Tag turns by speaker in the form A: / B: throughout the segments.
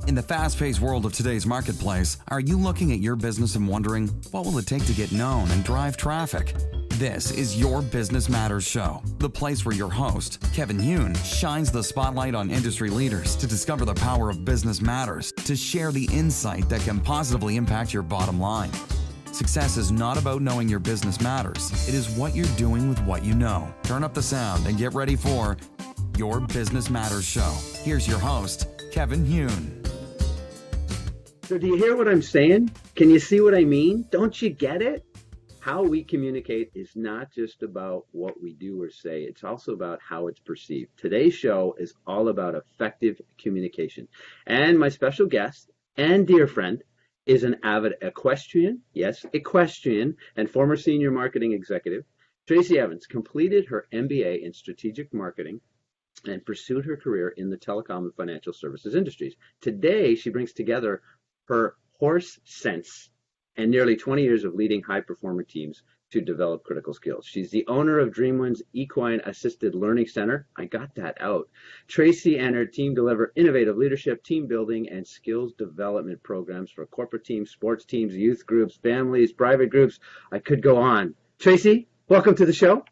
A: In the fast-paced world of today's marketplace, are you looking at your business and wondering, what will it take to get known and drive traffic? This is Your Business Matters Show, the place where your host, Kevin Yoon, shines the spotlight on industry leaders to discover the power of business matters, to share the insight that can positively impact your bottom line. Success is not about knowing your business matters. It is what you're doing with what you know. Turn up the sound and get ready for Your Business Matters Show. Here's your host, Kevin Yoon.
B: So do you hear what I'm saying? Can you see what I mean? Don't you get it? How we communicate is not just about what we do or say. It's also about how it's perceived. Today's show is all about effective communication. And my special guest and dear friend is an avid equestrian, yes, equestrian, and former senior marketing executive. Tracey Evans completed her MBA in strategic marketing and pursued her career in the telecom and financial services industries. Today, she brings together her horse sense and nearly 20 years of leading high-performer teams to develop critical skills. She's the owner of Dreamwinds Equine Assisted Learning Center. I got that out. Tracey and her team deliver innovative leadership, team building, and skills development programs for corporate teams, sports teams, youth groups, families, private groups. I could go on. Tracey, welcome to the show.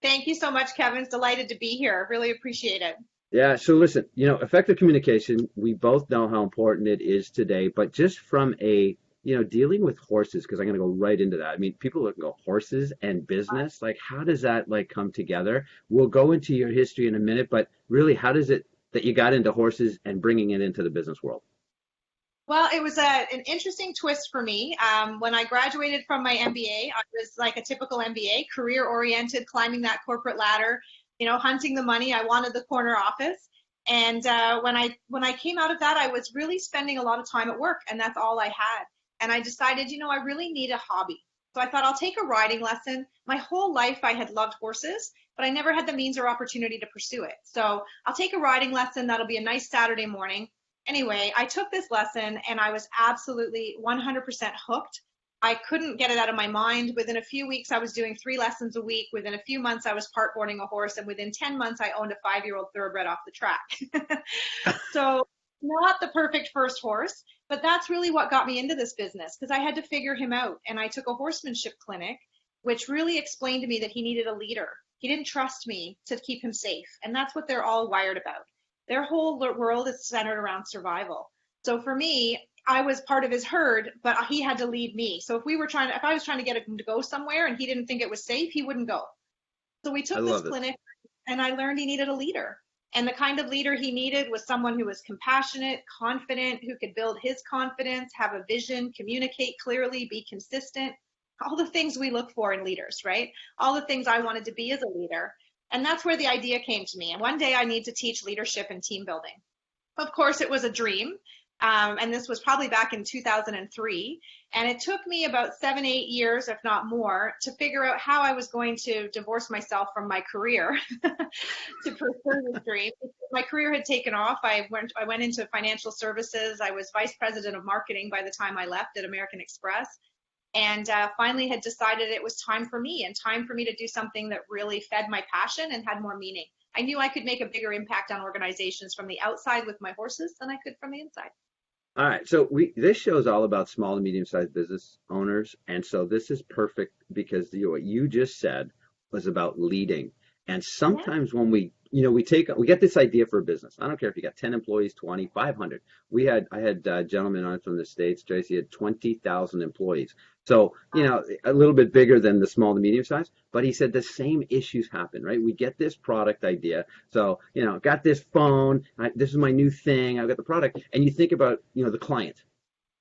C: Thank you so much, Kevin. It's delighted to be here. Really appreciate it.
B: Yeah, so listen, effective communication, we both know how important it is today, but just from dealing with horses, because I'm going to go right into that. I mean, people look and go, horses and business, like how does that come together? We'll go into your history in a minute, but really, how does it that you got into horses and bringing it into the business world?
C: Well, it was an interesting twist for me. When I graduated from my MBA, I was like a typical MBA, career-oriented, climbing that corporate ladder, hunting the money. I wanted the corner office. And when I came out of that, I was really spending a lot of time at work, and that's all I had. And I decided, I really need a hobby. So I thought I'll take a riding lesson. My whole life I had loved horses, but I never had the means or opportunity to pursue it. So I'll take a riding lesson. That'll be a nice Saturday morning. Anyway, I took this lesson and I was absolutely 100% hooked. I couldn't get it out of my mind. Within a few weeks, I was doing 3 lessons a week. Within a few months, I was part boarding a horse. And within 10 months, I owned a 5-year-old thoroughbred off the track. So not the perfect first horse, but that's really what got me into this business because I had to figure him out. And I took a horsemanship clinic, which really explained to me that he needed a leader. He didn't trust me to keep him safe. And that's what they're all wired about. Their whole world is centered around survival. So for me, I was part of his herd, but he had to lead me. So if I was trying to get him to go somewhere and he didn't think it was safe, he wouldn't go. So we took this clinic and I learned he needed a leader. And the kind of leader he needed was someone who was compassionate, confident, who could build his confidence, have a vision, communicate clearly, be consistent, all the things we look for in leaders, right? All the things I wanted to be as a leader. And that's where the idea came to me. And one day I need to teach leadership and team building. Of course, it was a dream. And this was probably back in 2003. And it took me about 7-8 years, if not more, to figure out how I was going to divorce myself from my career to pursue this dream. My career had taken off. I went into financial services. I was vice president of marketing by the time I left at American Express. And finally had decided it was time for me to do something that really fed my passion and had more meaning. I knew I could make a bigger impact on organizations from the outside with my horses than I could from the inside.
B: All right, so this show is all about small and medium-sized business owners, and so this is perfect because what you just said was about leading. And sometimes when we get this idea for a business. I don't care if you got 10 employees, 20, 500. I had gentlemen on from the States. Tracey had 20,000 employees. So, a little bit bigger than the small to medium size. But he said the same issues happen, right? We get this product idea. So, got this phone. This is my new thing. I've got the product. And you think about, the client.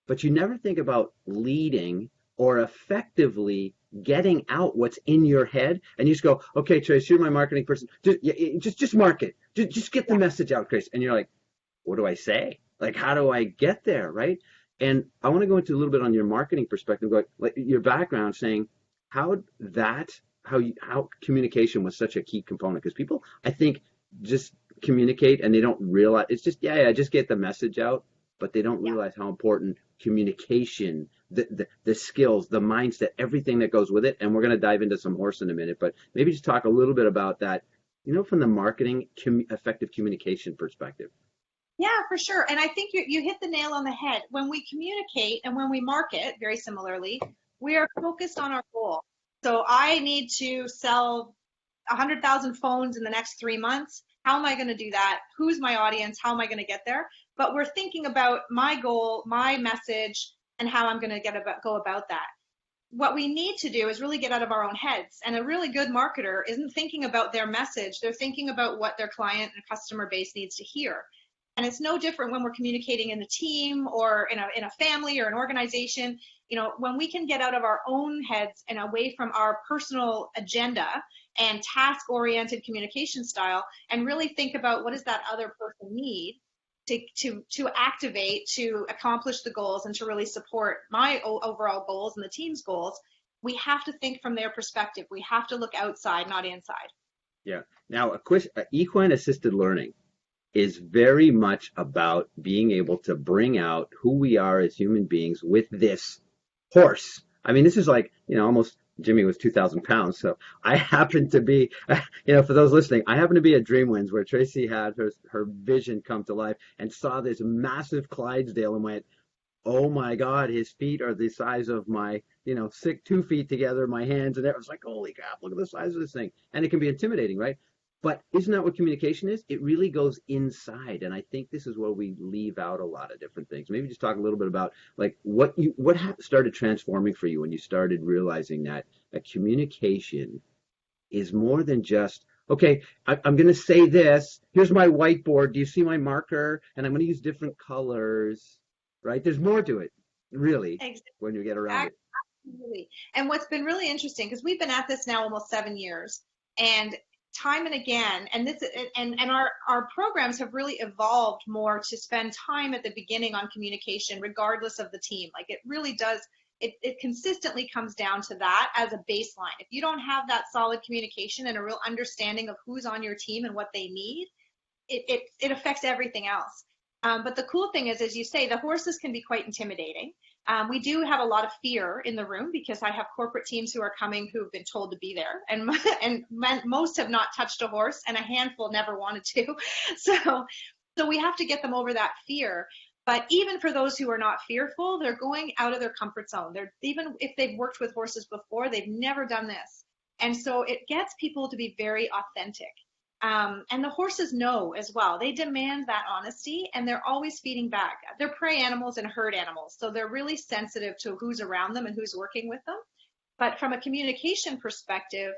B: But you never think about leading or effectively getting out what's in your head, and you just go, okay, Trace, you're my marketing person. Just market. Just get the message out, Trace. And you're like, what do I say? Like, how do I get there, right? And I want to go into a little bit on your marketing perspective, like your background, saying how communication was such a key component, because people, I think, just communicate and they don't realize it's just just get the message out, but they don't realize how important communication, the skills, the mindset, everything that goes with it. And we're going to dive into some horse in a minute, but maybe just talk a little bit about that, from the marketing effective communication perspective.
C: Yeah, for sure. And I think you hit the nail on the head. When we communicate and when we market, very similarly, we are focused on our goal. So I need to sell 100,000 phones in the next 3 months. How am I going to do that? Who's my audience? How am I going to get there? But we're thinking about my goal, my message, and how I'm going to go about that. What we need to do is really get out of our own heads. And a really good marketer isn't thinking about their message. They're thinking about what their client and customer base needs to hear. And it's no different when we're communicating in a team or in a family or an organization. When we can get out of our own heads and away from our personal agenda and task-oriented communication style and really think about what does that other person need to activate, to accomplish the goals and to really support my overall goals and the team's goals, we have to think from their perspective. We have to look outside, not inside.
B: Yeah. Now, equine assisted learning is very much about being able to bring out who we are as human beings with this horse. I mean, this is like, almost Jimmy was 2,000 pounds. So I happen to be, for those listening, I happen to be at Dreamwinds where Tracey had her vision come to life and saw this massive Clydesdale and went, oh my God, his feet are the size of my, 2 feet together, my hands, and it was like, holy crap, look at the size of this thing. And it can be intimidating, right? But isn't that what communication is? It really goes inside. And I think this is where we leave out a lot of different things. Maybe just talk a little bit about like what started transforming for you when you started realizing that a communication is more than just, okay, I'm going to say this. Here's my whiteboard. Do you see my marker? And I'm going to use different colors, right? There's more to it, really, exactly. When you get around it.
C: Absolutely. And what's been really interesting, because we've been at this now almost 7 years, and time and again, and our programs have really evolved more to spend time at the beginning on communication, regardless of the team. Like it really does, it consistently comes down to that as a baseline. If you don't have that solid communication and a real understanding of who's on your team and what they need, it affects everything else. But the cool thing is, as you say, the horses can be quite intimidating. We do have a lot of fear in the room because I have corporate teams who are coming who've been told to be there, and most have not touched a horse, and a handful never wanted to. So we have to get them over that fear. But even for those who are not fearful, they're going out of their comfort zone. Even if they've worked with horses before, they've never done this. And so it gets people to be very authentic. And the horses know as well. They demand that honesty, and they're always feeding back. They're prey animals and herd animals, so they're really sensitive to who's around them and who's working with them. But from a communication perspective,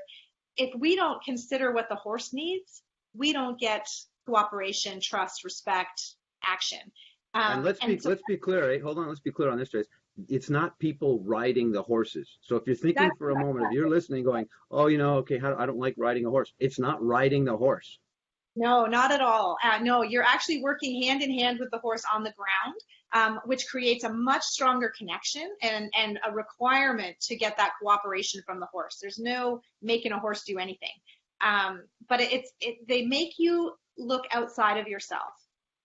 C: if we don't consider what the horse needs, we don't get cooperation, trust, respect, action.
B: And let's be clear, right? Hold on, let's be clear on this, Trace. It's not people riding the horses. So if you're thinking for a moment, if you're listening going, oh, okay, I don't like riding a horse. It's not riding the horse.
C: No, not at all. No, you're actually working hand in hand with the horse on the ground, which creates a much stronger connection and a requirement to get that cooperation from the horse. There's no making a horse do anything. But they make you look outside of yourself.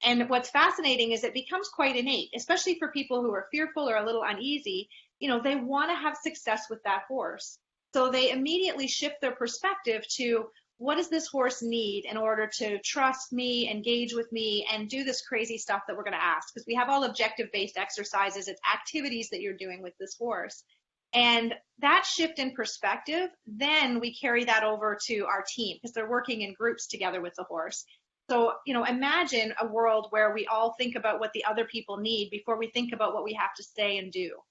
C: And what's fascinating is it becomes quite innate, especially for people who are fearful or a little uneasy. They want to have success with that horse. So they immediately shift their perspective to, what does this horse need in order to trust me, engage with me, and do this crazy stuff that we're going to ask? Because we have all objective-based exercises. It's activities that you're doing with this horse. And that shift in perspective, then we carry that over to our team because they're working in groups together with the horse. So, imagine a world where we all think about what the other people need before we think about what we have to say and do.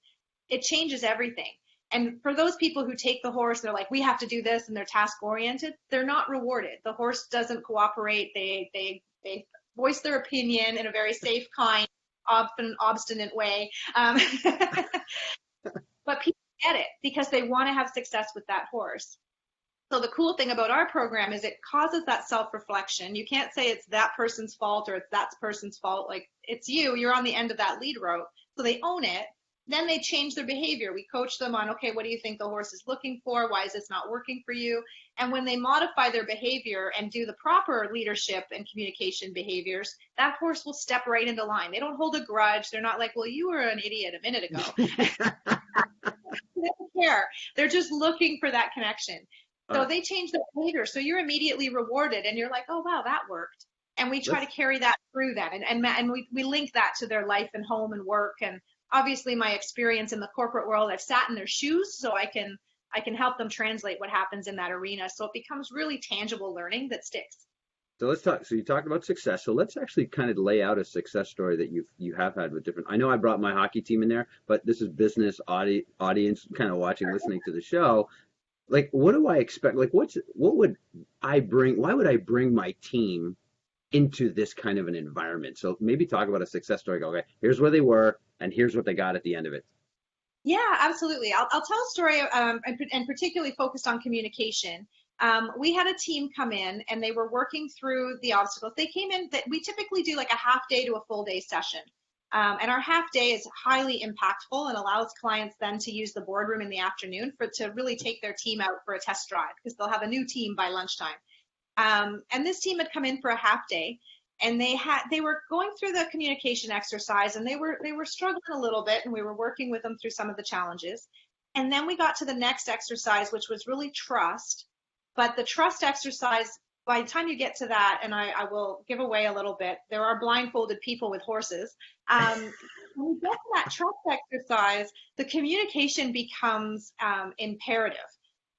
C: It changes everything. And for those people who take the horse, they're like, we have to do this, and they're task-oriented, they're not rewarded. The horse doesn't cooperate. They voice their opinion in a very safe, kind, often obstinate way. But people get it because they want to have success with that horse. So the cool thing about our program is it causes that self-reflection. You can't say it's that person's fault or it's that person's fault. Like, it's you're on the end of that lead rope. So they own it. Then they change their behavior. We coach them on, okay, what do you think the horse is looking for? Why is this not working for you? And when they modify their behavior and do the proper leadership and communication behaviors, that horse will step right into line. They don't hold a grudge. They're not like, well, you were an idiot a minute ago. They don't care. They're just looking for that connection. So they change their behavior. So you're immediately rewarded and you're like, oh, wow, that worked. And we try to carry that through then. And we link that to their life and home and work. And obviously my experience in the corporate world, I've sat in their shoes, so I can help them translate what happens in that arena. So it becomes really tangible learning that sticks.
B: So let's talk. So you talked about success. So let's actually kind of lay out a success story that you have had with different. I know I brought my hockey team in there, but this is business audience kind of watching, listening to the show. Like, what do I expect? Like, what would I bring? Why would I bring my team into this kind of an environment? So maybe talk about a success story. Go, okay, here's where they were, and here's what they got at the end of it.
C: Yeah, absolutely. I'll tell a story, and particularly focused on communication. We had a team come in and they were working through the obstacles. They came in that we typically do like a half day to a full day session. And our half day is highly impactful and allows clients then to use the boardroom in the afternoon to really take their team out for a test drive, because they'll have a new team by lunchtime. And this team had come in for a half day, and they were going through the communication exercise, and they were struggling a little bit, and we were working with them through some of the challenges. And then we got to the next exercise, which was really trust. But the trust exercise, by the time you get to that, and I will give away a little bit, there are blindfolded people with horses. When you get to that trust exercise, the communication becomes imperative.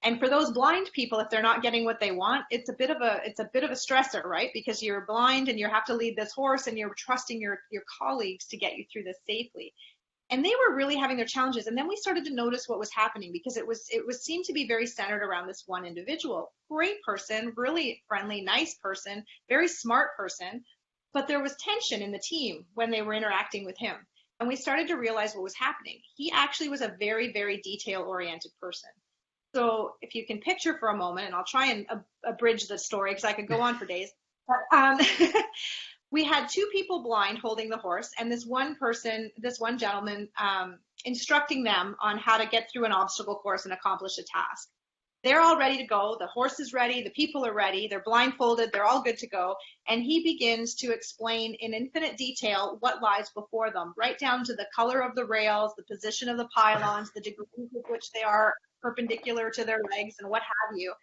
C: And for those blind people, if they're not getting what they want, it's a bit of a stressor, right? Because you're blind and you have to lead this horse, and you're trusting your colleagues to get you through this safely. And they were really having their challenges. And then we started to notice what was happening, because it was seemed to be very centered around this one individual. Great person, really friendly, nice person, very smart person. But there was tension in the team when they were interacting with him. And we started to realize what was happening. He actually was a very, very detail-oriented person. So if you can picture for a moment, and I'll try and abridge the story because I could go on for days. But, we had two people blind holding the horse, and this one gentleman, instructing them on how to get through an obstacle course and accomplish a task. They're all ready to go. The horse is ready. The people are ready. They're blindfolded. They're all good to go. And he begins to explain in infinite detail what lies before them, right down to the color of the rails, the position of the pylons, the degrees with which they are perpendicular to their legs, and what have you.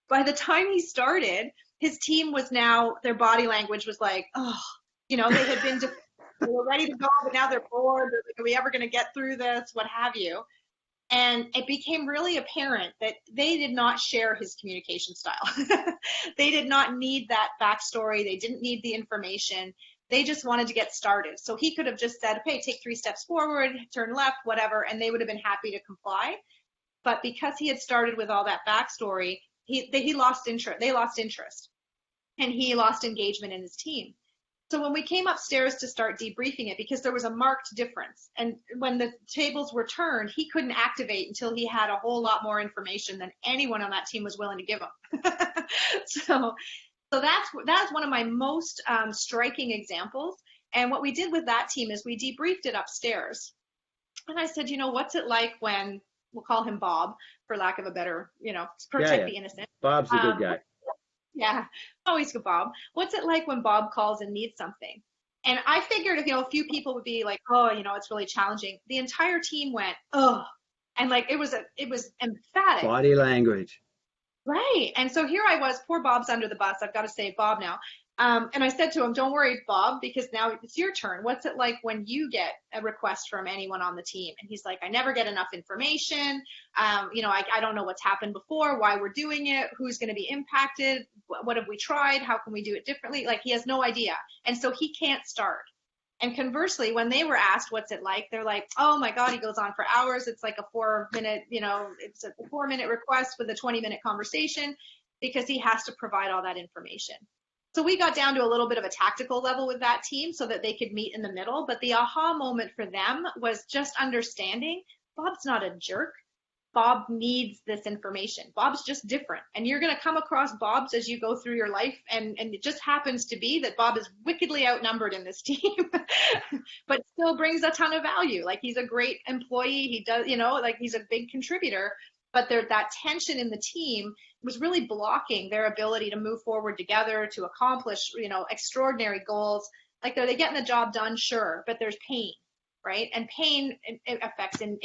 C: By the time he started, his team was now, their body language was like, oh, they had been, they were ready to go, but now they're bored. They're like, are we ever going to get through this? What have you? And it became really apparent that they did not share his communication style. They did not need that backstory. They didn't need the information. They just wanted to get started. So he could have just said, okay, take 3 steps forward, turn left, whatever, and they would have been happy to comply. But because he had started with all that backstory, he lost interest. They lost interest, and he lost engagement in his team. So when we came upstairs to start debriefing it, because there was a marked difference, and when the tables were turned, he couldn't activate until he had a whole lot more information than anyone on that team was willing to give him. So that's one of my most striking examples. And what we did with that team is we debriefed it upstairs. And I said, what's it like when, we'll call him Bob, for lack of a better, protect the innocent.
B: Bob's a good guy.
C: Yeah, always good, Bob. What's it like when Bob calls and needs something? And I figured, a few people would be like, oh, it's really challenging. The entire team went, oh, and like it was emphatic.
B: Body language.
C: Right. And so here I was, poor Bob's under the bus. I've got to save Bob now. And I said to him, don't worry, Bob, because now it's your turn. What's it like when you get a request from anyone on the team? And he's like, I never get enough information. I don't know what's happened before, why we're doing it, who's going to be impacted, what have we tried, how can we do it differently? Like, he has no idea. And so he can't start. And conversely, when they were asked what's it like, they're like, oh my God, he goes on for hours. It's like a 4-minute, it's a 4-minute request with a 20-minute conversation, because he has to provide all that information. So we got down to a little bit of a tactical level with that team so that they could meet in the middle. But the aha moment for them was just understanding Bob's not a jerk. Bob needs this information. Bob's just different. And you're going to come across Bobs as you go through your life. And it just happens to be that Bob is wickedly outnumbered in this team, but still brings a ton of value. Like, he's a great employee. He does, like, he's a big contributor. But that tension in the team was really blocking their ability to move forward together, to accomplish, extraordinary goals. Like, are they getting the job done? Sure, but there's pain, right? And pain, it affects in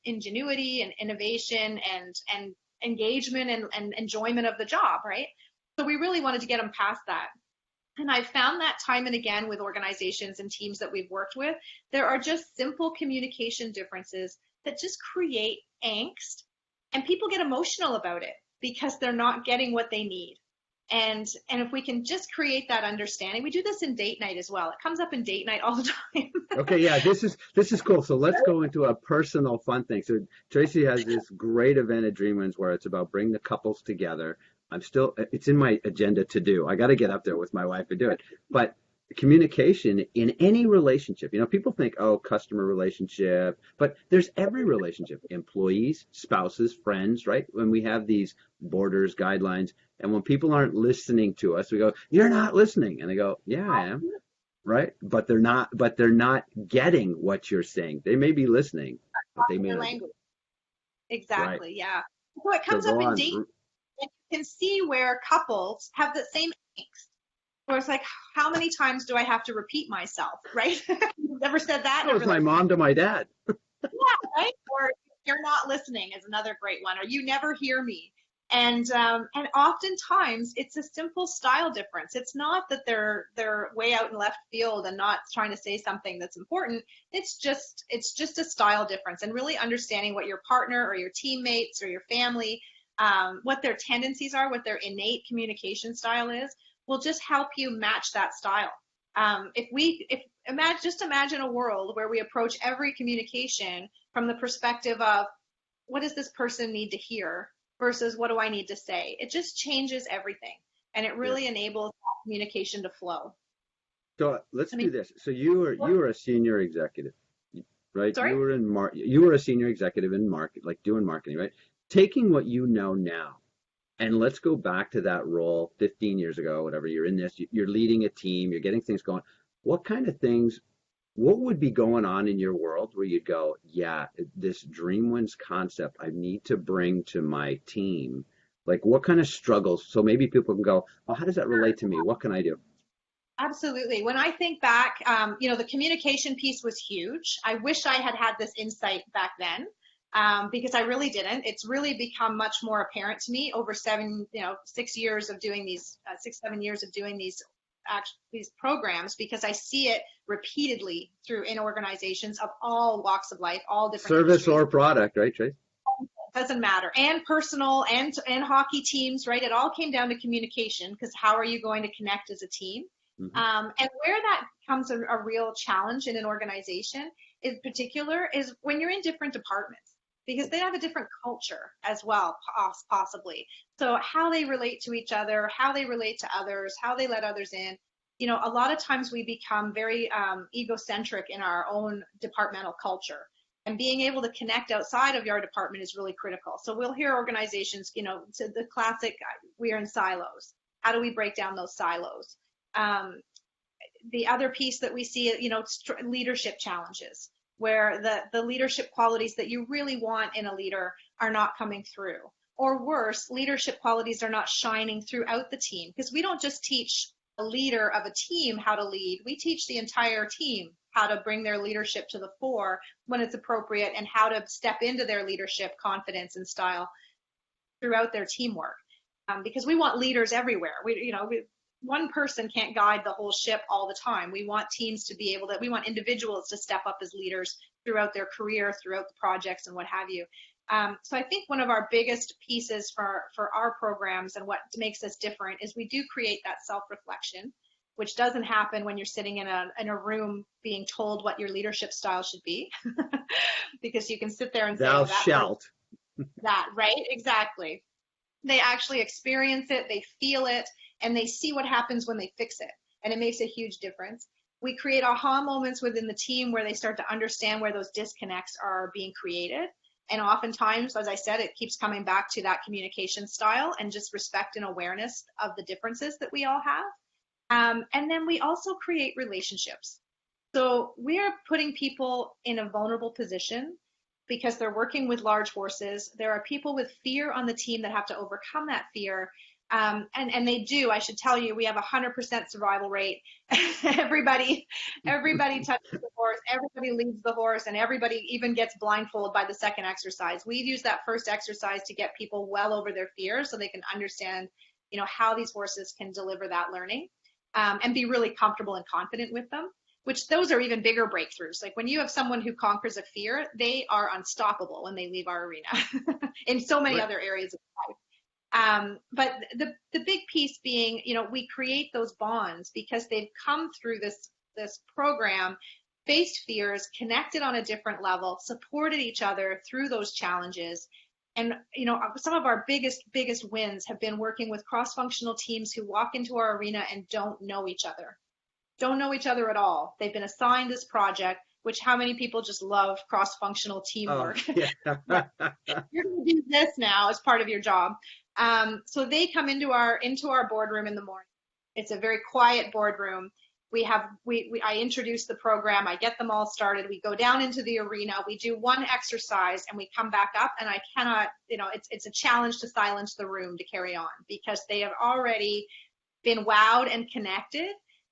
C: ingenuity and innovation and engagement and enjoyment of the job, right? So we really wanted to get them past that. And I've found that time and again with organizations and teams that we've worked with, there are just simple communication differences that just create angst, and people get emotional about it because they're not getting what they need. And if we can just create that understanding, we do this in date night as well. It comes up in date night all the time.
B: Okay, yeah, this is cool. So let's go into a personal fun thing. So Tracey has this great event at Dreamlands where it's about bringing the couples together. It's in my agenda to do. I got to get up there with my wife and do it. But communication in any relationship, people think, oh, customer relationship, but there's every relationship, employees, spouses, friends, right? When we have these borders, guidelines, and when people aren't listening to us, we go, you're not listening. And they go, yeah, I am. Right. But they're not getting what you're saying. They may be listening, but they may not.
C: Language. Exactly.
B: Right.
C: Yeah. So it comes up in date. And you can see where couples have the same angst. Where it's like, how many times do I have to repeat myself, right? You've never said that?
B: That was my mom to my dad.
C: Yeah, right? Or you're not listening is another great one. Or you never hear me. And oftentimes it's a simple style difference. It's not that they're way out in left field and not trying to say something that's important. It's just a style difference, and really understanding what your partner or your teammates or your family, what their tendencies are, what their innate communication style is, will just help you match that style. Imagine a world where we approach every communication from the perspective of what does this person need to hear versus what do I need to say? It just changes everything, and it really enables communication to flow.
B: So let's do this. So you were a senior executive, right?
C: Sorry?
B: You were a senior executive in doing marketing, right? Taking what you know now, and let's go back to that role 15 years ago, whatever. You're in this, you're leading a team, you're getting things going. What kind of things? What would be going on in your world where you'd go, yeah, this Dreamwinds concept I need to bring to my team? Like, what kind of struggles? So maybe people can go, oh, how does that relate to me? What can I do?
C: Absolutely. When I think back, the communication piece was huge. I wish I had had this insight back then, because I really didn't. It's really become much more apparent to me over 7 years of doing these, 7 years of doing these programs, because I see it repeatedly in organizations of all walks of life, all different
B: service
C: industries.
B: Or product, right, Trace?
C: Doesn't matter. And personal and hockey teams, right? It all came down to communication, because how are you going to connect as a team?
B: Mm-hmm.
C: And where that becomes a real challenge in an organization in particular is when you're in different departments, because they have a different culture as well, possibly. So how they relate to each other, how they relate to others, how they let others in. A lot of times we become very egocentric in our own departmental culture. And being able to connect outside of your department is really critical. So we'll hear organizations, to the classic, we are in silos. How do we break down those silos? The other piece that we see, leadership challenges, where the leadership qualities that you really want in a leader are not coming through. Or worse, leadership qualities are not shining throughout the team, because we don't just teach a leader of a team how to lead. We teach the entire team how to bring their leadership to the fore when it's appropriate, and how to step into their leadership confidence and style throughout their teamwork. Because we want leaders everywhere. One person can't guide the whole ship all the time. We want teams to be we want individuals to step up as leaders throughout their career, throughout the projects and what have you. So I think one of our biggest pieces for our programs and what makes us different is we do create that self-reflection, which doesn't happen when you're sitting in a room being told what your leadership style should be, because you can sit there and say,
B: thou shalt.
C: That, right? Exactly. They actually experience it, they feel it, and they see what happens when they fix it. And it makes a huge difference. We create aha moments within the team where they start to understand where those disconnects are being created. And oftentimes, as I said, it keeps coming back to that communication style and just respect and awareness of the differences that we all have. And then we also create relationships. So we are putting people in a vulnerable position because they're working with large horses. There are people with fear on the team that have to overcome that fear. And they do. I should tell you, we have 100% survival rate. everybody touches the horse, everybody leads the horse, and everybody even gets blindfolded by the second exercise. We've used that first exercise to get people well over their fears so they can understand, how these horses can deliver that learning. and be really comfortable and confident with them, which those are even bigger breakthroughs. Like when you have someone who conquers a fear, they are unstoppable when they leave our arena in so many other areas of life. But the big piece being, we create those bonds because they've come through this program, faced fears, connected on a different level, supported each other through those challenges. And, some of our biggest wins have been working with cross-functional teams who walk into our arena and don't know each other at all. They've been assigned this project, which how many people just love cross-functional teamwork?
B: Oh, yeah.
C: You're going to do this now as part of your job. So they come into our boardroom in the morning. It's a very quiet boardroom. I introduce the program. I get them all started. We go down into the arena. We do one exercise and we come back up, and I cannot, it's a challenge to silence the room to carry on because they have already been wowed and connected.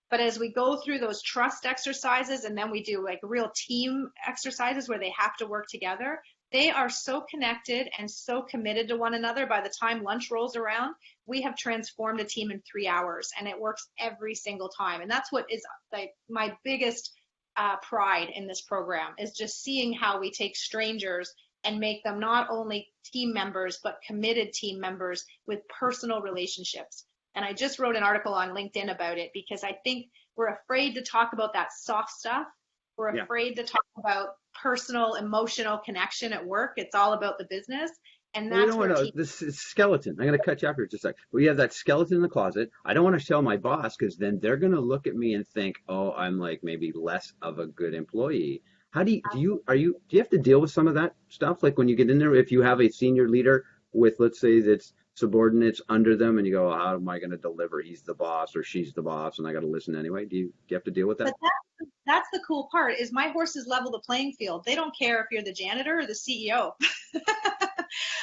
C: But as we go through those trust exercises, and then we do like real team exercises where they have to work together, they are so connected and so committed to one another. By the time lunch rolls around, we have transformed a team in 3 hours, and it works every single time. And that's what is like my biggest pride in this program, is just seeing how we take strangers and make them not only team members, but committed team members with personal relationships. And I just wrote an article on LinkedIn about it because I think we're afraid to talk about that soft stuff. We're afraid to talk about personal, emotional connection at work. It's all about the business. And that's
B: this is skeleton. I'm going to cut you off here just a second. We have that skeleton in the closet. I don't want to tell my boss because then they're going to look at me and think, oh, I'm like maybe less of a good employee. How do you have to deal with some of that stuff? Like when you get in there, if you have a senior leader with, let's say, that's subordinates under them, and you go, how am I going to deliver? He's the boss or she's the boss, and I got to listen anyway. Do you have to deal with that?
C: But that's the cool part, is my horses level the playing field. They don't care if you're the janitor or the CEO.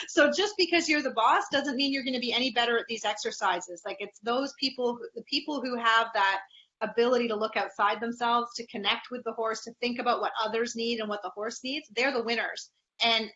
C: So just because you're the boss doesn't mean you're going to be any better at these exercises. Like it's those people, the people who have that ability to look outside themselves, to connect with the horse, to think about what others need and what the horse needs, they're the winners. And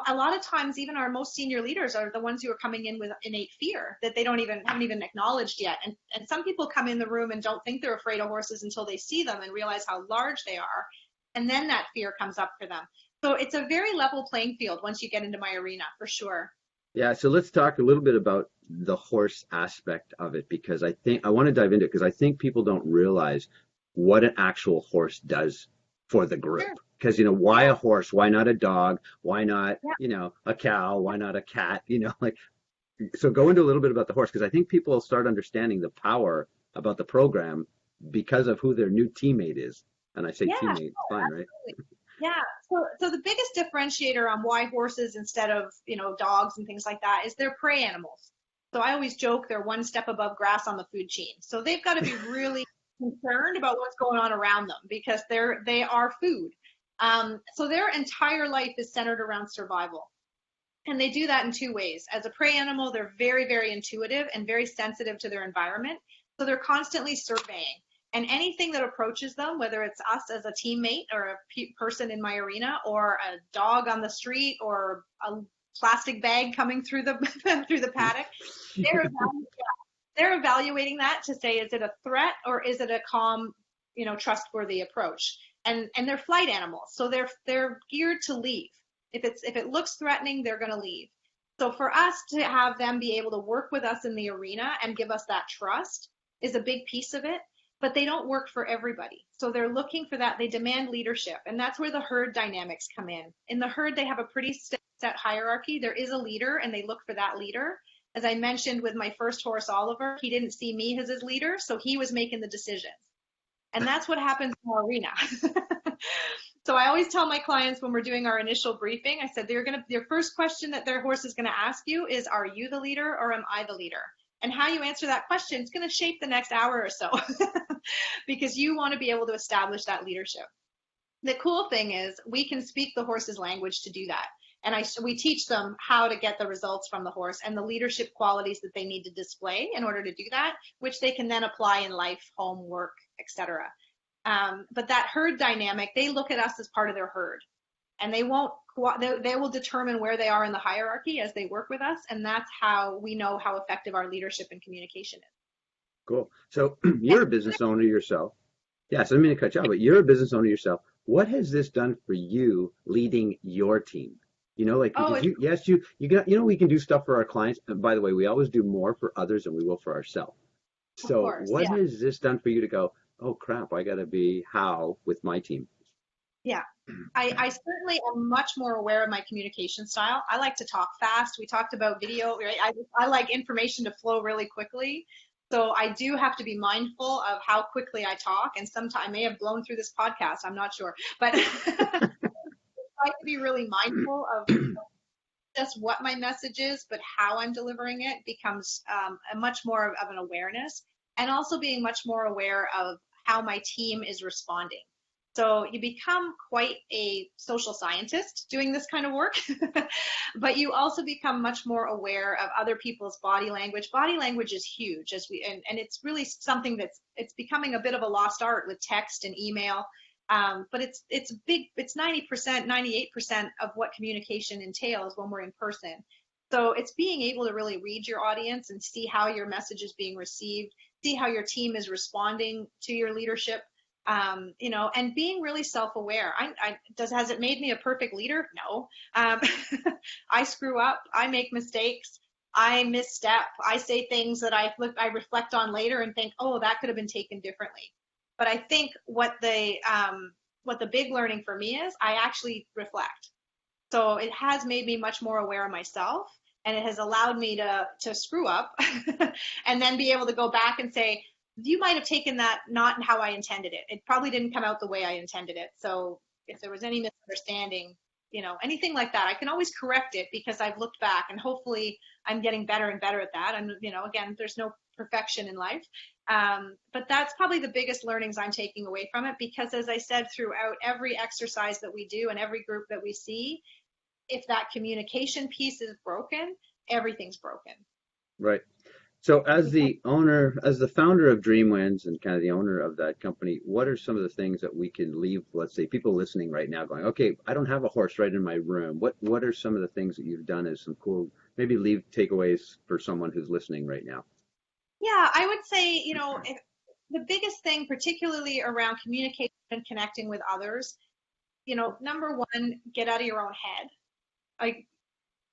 C: a lot of times, even our most senior leaders are the ones who are coming in with innate fear that they haven't even acknowledged yet. And some people come in the room and don't think they're afraid of horses until they see them and realize how large they are. And then that fear comes up for them. So it's a very level playing field once you get into my arena, for sure.
B: Yeah, so let's talk a little bit about the horse aspect of it, because I want to dive into it because I think people don't realize what an actual horse does for the group. Sure. Because, why a horse? Why not a dog? Why not, a cow? Why not a cat? So go into a little bit about the horse, because I think people will start understanding the power about the program because of who their new teammate is. And I say teammate, fine, right?
C: Yeah. So the biggest differentiator on why horses instead of, dogs and things like that is they're prey animals. So I always joke they're one step above grass on the food chain. So they've got to be really concerned about what's going on around them because they are food. So their entire life is centered around survival. And they do that in two ways. As a prey animal, they're very, very intuitive and very sensitive to their environment. So they're constantly surveying. And anything that approaches them, whether it's us as a teammate or a person in my arena or a dog on the street or a plastic bag coming through the paddock, they're evaluating that to say, is it a threat or is it a calm, trustworthy approach? And they're flight animals, so they're geared to leave. If it looks threatening, they're going to leave. So for us to have them be able to work with us in the arena and give us that trust is a big piece of it. But they don't work for everybody. So they're looking for that. They demand leadership. And that's where the herd dynamics come in. In the herd, they have a pretty set hierarchy. There is a leader, and they look for that leader. As I mentioned with my first horse, Oliver, he didn't see me as his leader, so he was making the decisions. And that's what happens in our arena. So I always tell my clients when we're doing our initial briefing, I said, your first question that their horse is going to ask you is, are you the leader or am I the leader? And how you answer that question is going to shape the next hour or so because you want to be able to establish that leadership. The cool thing is we can speak the horse's language to do that. And we teach them how to get the results from the horse and the leadership qualities that they need to display in order to do that, which they can then apply in life, home, work, etc. But that herd dynamic, they look at us as part of their herd. And they will determine where they are in the hierarchy as they work with us. And that's how we know how effective our leadership and communication is.
B: Cool. So you're a business owner yourself. Yes, I didn't mean to cut you off, but you're a business owner yourself. What has this done for you leading your team? You know, like
C: Oh,
B: because
C: it's,
B: you got, we can do stuff for our clients. And by the way, we always do more for others than we will for ourselves.
C: of
B: So
C: course,
B: what
C: yeah.
B: has this done for you to go, oh crap, I got to be how with my team?
C: Yeah. I certainly am much more aware of my communication style. I like to talk fast. We talked about video, right? I like information to flow really quickly. So I do have to be mindful of how quickly I talk. And sometimes I may have blown through this podcast. I'm not sure. But I like to be really mindful of just what my message is, but how I'm delivering it becomes a much more of an awareness, and also being much more aware of how my team is responding. So you become quite a social scientist doing this kind of work, but you also become much more aware of other people's body language. Body language is huge, and it's really something it's becoming a bit of a lost art with text and email. But it's big. It's 90%, 98% of what communication entails when we're in person. So it's being able to really read your audience and see how your message is being received, see how your team is responding to your leadership, and being really self-aware. Has it made me a perfect leader? No. I screw up. I make mistakes. I misstep. I say things that I reflect on later and think, oh, that could have been taken differently. But I think what the big learning for me is, I actually reflect. So it has made me much more aware of myself, and it has allowed me to screw up and then be able to go back and say, you might have taken that not how I intended it. It probably didn't come out the way I intended it. So if there was any misunderstanding, anything like that, I can always correct it because I've looked back, and hopefully I'm getting better and better at that. And, again, there's no perfection in life. But that's probably the biggest learnings I'm taking away from it, because as I said, throughout every exercise that we do and every group that we see, if that communication piece is broken, everything's broken.
B: Right. So as the owner, as the founder of Dreamlands and kind of the owner of that company, what are some of the things that we can leave, let's say, people listening right now going, okay, I don't have a horse right in my room. What are some of the things that you've done as some cool, maybe leave takeaways for someone who's listening right now?
C: Yeah, I would say, the biggest thing, particularly around communication and connecting with others, number one, get out of your own head. Like,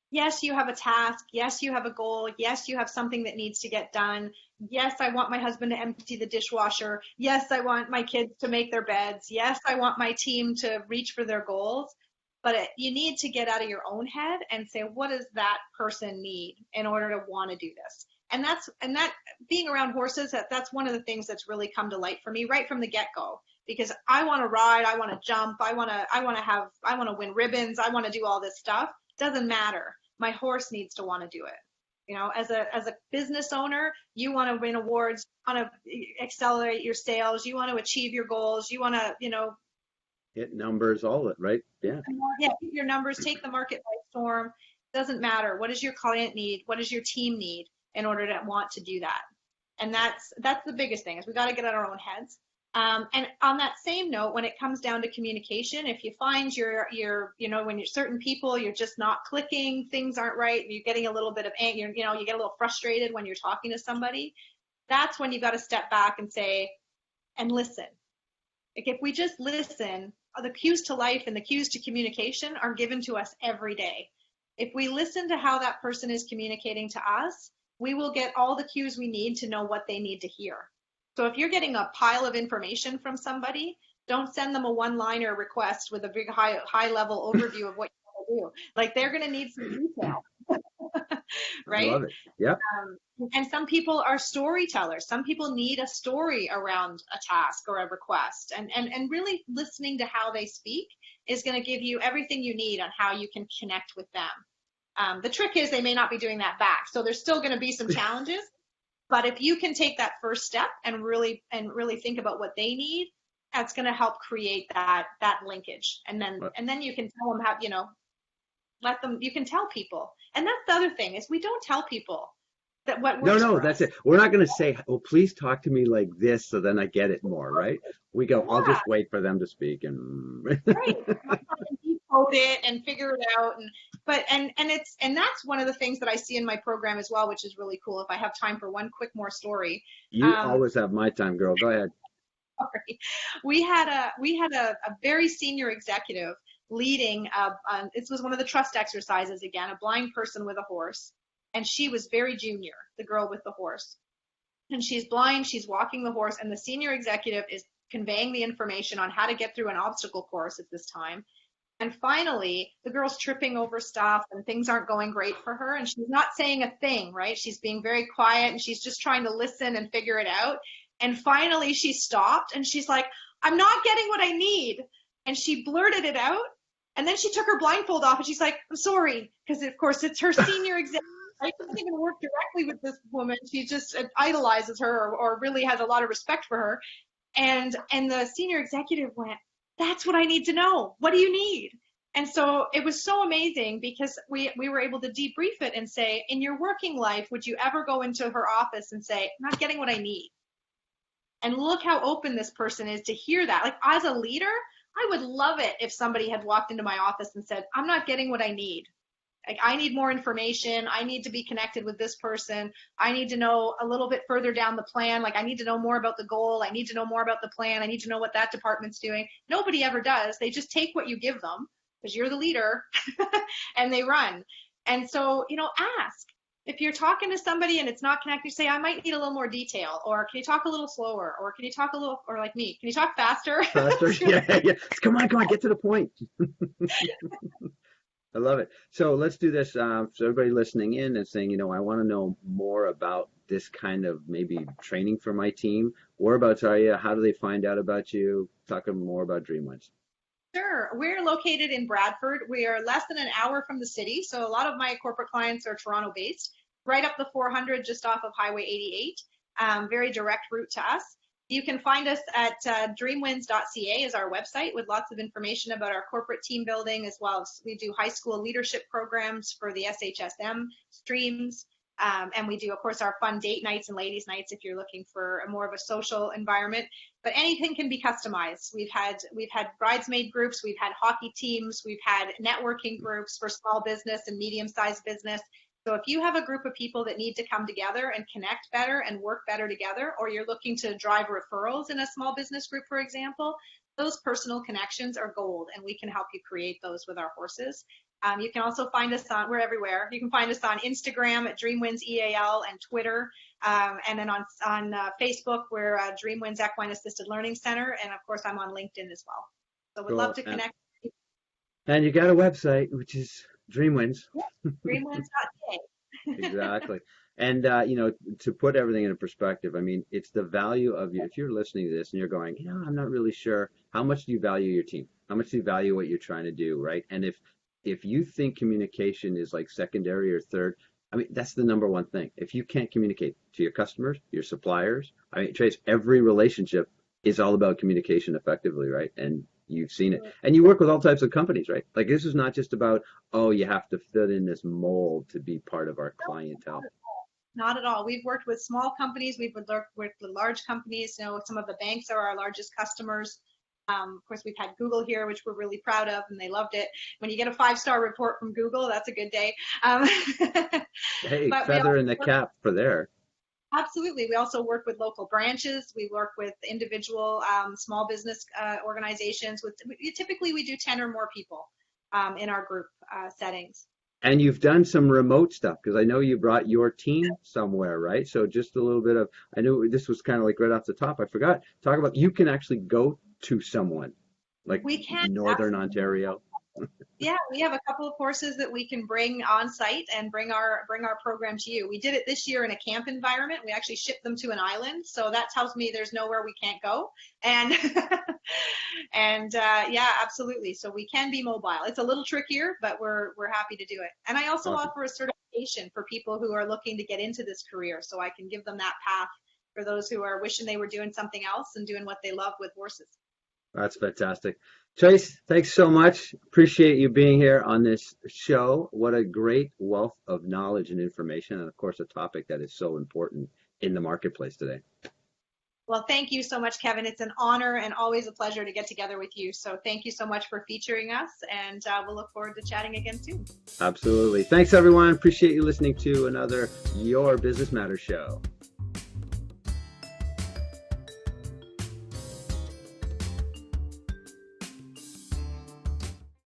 C: yes, you have a task. Yes, you have a goal. Yes, you have something that needs to get done. Yes, I want my husband to empty the dishwasher. Yes, I want my kids to make their beds. Yes, I want my team to reach for their goals. But you need to get out of your own head and say, what does that person need in order to want to do this? And that being around horses, that's one of the things that's really come to light for me right from the get-go, because I want to ride, I want to jump, I want to win ribbons, I want to do all this stuff. Doesn't matter. My horse needs to want to do it. As a business owner, you want to win awards, you want to accelerate your sales, you want to achieve your goals, you want to,
B: Hit numbers, all of it, right? Yeah.
C: Yeah, hit your numbers, take the market by storm. Doesn't matter. What does your client need? What does your team need in order to want to do that? And that's the biggest thing, is we got to get out of our own heads. And on that same note, when it comes down to communication, if you find when you're certain people, you're just not clicking, things aren't right, you're getting a little bit of anger, you get a little frustrated when you're talking to somebody, that's when you got to step back and say, and listen. Like, if we just listen, the cues to life and the cues to communication are given to us every day. If we listen to how that person is communicating to us, we will get all the cues we need to know what they need to hear. So if you're getting a pile of information from somebody, don't send them a one-liner request with a big high-level overview of what you want to do. Like, they're going to need some detail, right?
B: I love it. Yeah.
C: And some people are storytellers. Some people need a story around a task or a request. And really listening to how they speak is going to give you everything you need on how you can connect with them. The trick is they may not be doing that back. So there's still going to be some challenges. But if you can take that first step and really think about what they need, that's going to help create that linkage. And then you can tell them how, you can tell people. And that's the other thing, is we don't tell people that what works for us.
B: That's it. We're not going to say, oh, please talk to me like this so then I get it more, right? We go, I'll just wait for them to speak. And
C: right. Decode it and figure it out. And And that's one of the things that I see in my program as well, which is really cool. If I have time for one quick more story.
B: You always have my time, girl. Go ahead.
C: Sorry. We had a very senior executive leading, this was one of the trust exercises again, a blind person with a horse. And she was very junior, the girl with the horse. And she's blind, she's walking the horse, and the senior executive is conveying the information on how to get through an obstacle course at this time. And finally, the girl's tripping over stuff and things aren't going great for her. And she's not saying a thing, right? She's being very quiet and she's just trying to listen and figure it out. And finally she stopped and she's like, I'm not getting what I need. And she blurted it out. And then she took her blindfold off and she's like, I'm sorry. Because of course it's her senior executive. I don't even work directly with this woman. She just idolizes her or really has a lot of respect for her. And the senior executive went, that's what I need to know. What do you need? And so it was so amazing because we were able to debrief it and say, in your working life, would you ever go into her office and say, I'm not getting what I need? And look how open this person is to hear that. Like, as a leader, I would love it if somebody had walked into my office and said, I'm not getting what I need. Like, I need more information. I need to be connected with this person. I need to know a little bit further down the plan. Like, I need to know more about the goal. I need to know more about the plan. I need to know what that department's doing. Nobody ever does. They just take what you give them because you're the leader and they run. And so, ask. If you're talking to somebody and it's not connected, say, I might need a little more detail, or can you talk a little slower, or can you talk a little, or like me, can you talk faster?
B: Faster? Yeah. Come on, get to the point. I love it. So let's do this. So everybody listening in and saying, I want to know more about this kind of maybe training for my team. Whereabouts are you? How do they find out about you? Talk more about Dreamwinds.
C: Sure. We're located in Bradford. We are less than an hour from the city. So a lot of my corporate clients are Toronto based, right up the 400 just off of Highway 88. Very direct route to us. You can find us at dreamwinds.ca is our website with lots of information about our corporate team building, as well as we do high school leadership programs for the SHSM streams. And we do, of course, our fun date nights and ladies nights if you're looking for more of a social environment. But anything can be customized. We've had bridesmaid groups, we've had hockey teams, we've had networking groups for small business and medium-sized business. So if you have a group of people that need to come together and connect better and work better together, or you're looking to drive referrals in a small business group, for example, those personal connections are gold, and we can help you create those with our horses. You can also find us we're everywhere. You can find us on Instagram at Dreamwinds EAL and Twitter. And then on Facebook, we're Dreamwinds Equine Assisted Learning Center. And of course, I'm on LinkedIn as well. So we'd love to connect.
B: And you got a website, which is Dreamwinds.
C: Dreamwinds.ca.
B: Exactly. And, to put everything into perspective, I mean, it's the value of you. If you're listening to this and you're going, I'm not really sure, how much do you value your team? How much do you value what you're trying to do, right? And if you think communication is like secondary or third, I mean, that's the number one thing. If you can't communicate to your customers, your suppliers, I mean, Trace, every relationship is all about communication effectively, right? And you've seen it. And you work with all types of companies, right? Like, this is not just about, you have to fit in this mold to be part of our clientele.
C: Not at all. We've worked with small companies. We've worked with large companies. Some of the banks are our largest customers. Of course, we've had Google here, which we're really proud of, and they loved it. When you get a 5-star report from Google, that's a good day.
B: Hey, feather in the cap for there.
C: Absolutely. We also work with local branches. We work with individual small business organizations. Typically, we do 10 or more people in our group settings.
B: And you've done some remote stuff, because I know you brought your team somewhere, right? So just a little bit of, I knew this was kind of like right off the top, I forgot, talk about, you can actually go to someone, like
C: we can,
B: Northern
C: absolutely.
B: Ontario.
C: Yeah, we have a couple of horses that we can bring on site and bring our program to you. We did it this year in a camp environment. We actually shipped them to an island, so that tells me there's nowhere we can't go. And yeah, absolutely. So we can be mobile. It's a little trickier, but we're happy to do it. And I also offer a certification for people who are looking to get into this career, so I can give them that path for those who are wishing they were doing something else and doing what they love with horses.
B: That's fantastic. Trace, thanks so much. Appreciate you being here on this show. What a great wealth of knowledge and information, and of course, a topic that is so important in the marketplace today.
C: Well, thank you so much, Kevin. It's an honor and always a pleasure to get together with you. So thank you so much for featuring us, and we'll look forward to chatting again soon.
B: Absolutely. Thanks, everyone. Appreciate you listening to another Your Business Matters show.